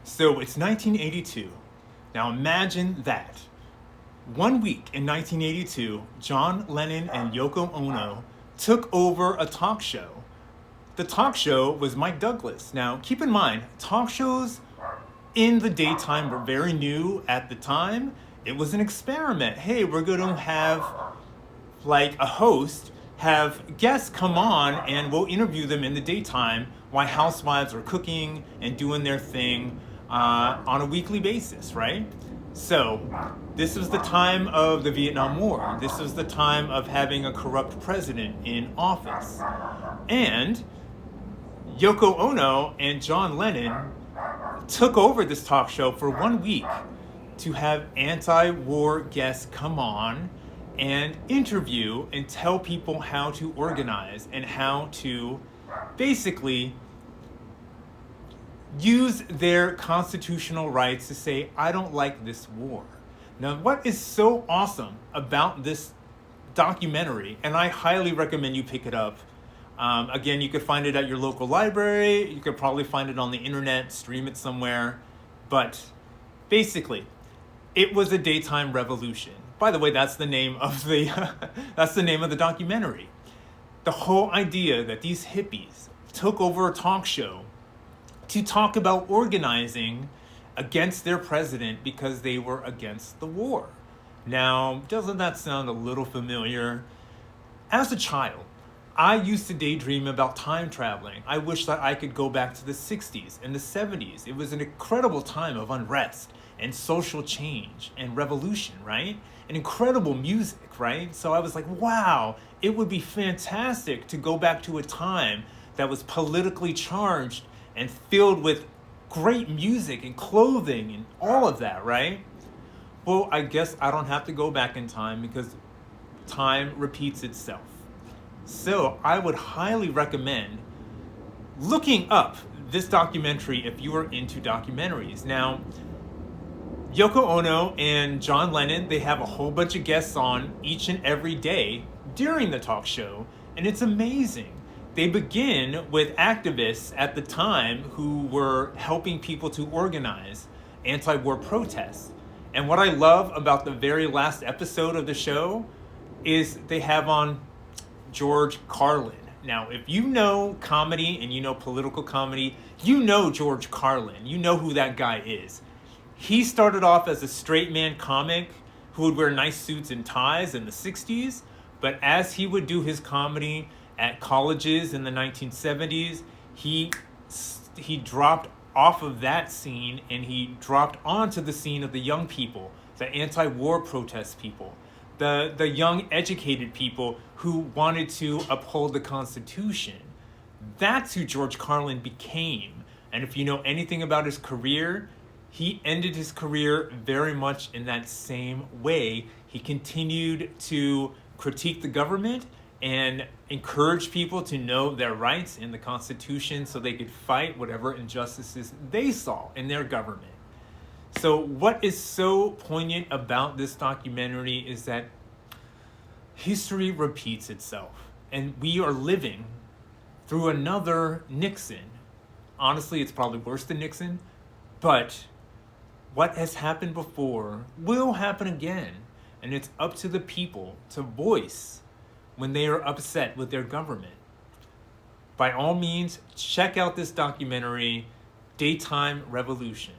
So it's 1982. Now imagine that. 1 week in 1982, John Lennon and Yoko Ono took over a talk show. The talk show was Mike Douglas. Now, keep in mind, talk shows in the daytime were very new at the time. It was an experiment. Hey, we're going to have like a host have guests come on and we'll interview them in the daytime while housewives are cooking and doing their thing on a weekly basis, right? So this was the time of the Vietnam War. This was the time of having a corrupt president in office. And Yoko Ono and John Lennon took over this talk show for 1 week to have anti-war guests come on and interview and tell people how to organize and how to basically use their constitutional rights to say, I don't like this war. Now, what is so awesome about this documentary, and I highly recommend you pick it up. Again, you could find it at your local library. You could probably find it on the internet, stream it somewhere. But basically, it was a daytime revolution. By the way, that's the name of the documentary. The whole idea that these hippies took over a talk show to talk about organizing against their president because they were against the war. Now, doesn't that sound a little familiar? As a child, I used to daydream about time traveling. I wish that I could go back to the 60s and the 70s. It was an incredible time of unrest and social change and revolution, right? And incredible music, right? So I was like, wow, it would be fantastic to go back to a time that was politically charged and filled with great music and clothing and all of that, right? Well, I guess I don't have to go back in time because time repeats itself. So I would highly recommend looking up this documentary if you are into documentaries. Now, Yoko Ono and John Lennon, they have a whole bunch of guests on each and every day during the talk show, and it's amazing. They begin with activists at the time who were helping people to organize anti-war protests. And what I love about the very last episode of the show is they have on George Carlin. Now, if you know comedy and you know political comedy, you know George Carlin. You know who that guy is. He started off as a straight man comic who would wear nice suits and ties in the 60s, but as he would do his comedy at colleges in the 1970s, he dropped off of that scene and he dropped onto the scene of the young people, the anti-war protest people, the young educated people who wanted to uphold the Constitution. That's who George Carlin became. And if you know anything about his career, he ended his career very much in that same way. He continued to critique the government and encourage people to know their rights in the Constitution so they could fight whatever injustices they saw in their government. So what is so poignant about this documentary is that history repeats itself, and we are living through another Nixon. Honestly, it's probably worse than Nixon, but what has happened before will happen again, and it's up to the people to voice when they are upset with their government. By all means, check out this documentary, Daytime Revolution.